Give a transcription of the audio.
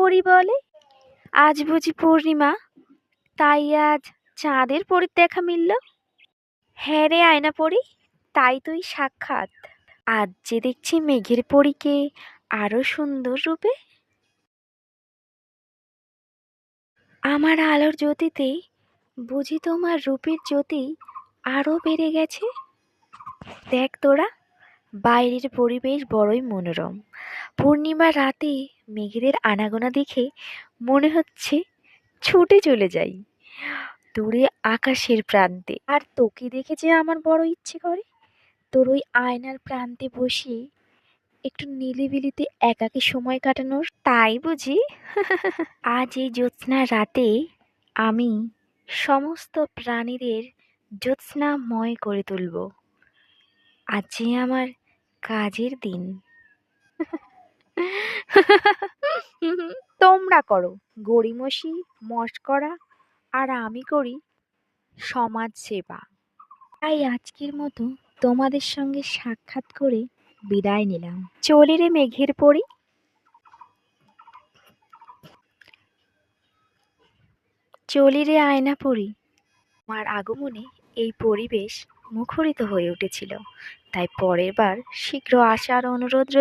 পরি বলে? আজ বুঝি পূর্ণিমা, তাই আজ চাঁদের পরীর দেখা মিলল। হ্যাঁ রে আয়না পরি, তাই তুই সাক্ষাৎ। আজ যে দেখছি মেঘের পরীকে আরো সুন্দর রূপে। আমার আলোর জ্যোতিতে বুঝি তোমার রূপের জ্যোতি আরো বেড়ে গেছে। দেখ তোরা, বাইরের পরিবেশ বড়ই মনোরম। পূর্ণিমার রাতে মেঘেদের আনাগোনা দেখে মনে হচ্ছে ছুটে চলে যাই দূরে আকাশের প্রান্তে। আর তোকে দেখে যে আমার বড় ইচ্ছে করে তোর ওই আয়নার প্রান্তে বসে একটু নিলিবিলিতে একাকী সময় কাটানোর। তাই বুঝি? আজ এই জ্যোৎস্নার রাতে আমি সমস্ত প্রাণীদের জ্যোৎস্নাময় করে তুলব। আজ যে আমার কাজের দিন। তোমরা করো গড়িমসি মশকরা, আর আমি করি সমাজ সেবা। তাই আজকের মতো তোমাদের সঙ্গে সাক্ষাৎ করে বিদায় নিলাম। চলি রে মেঘের পরি। চলি রে আয়না পরি। আমার আগমনে এই পরিবেশ মুখরিত হয়ে উঠেছিল, তাই পরের বার শীঘ্র আসার অনুরোধ রইল।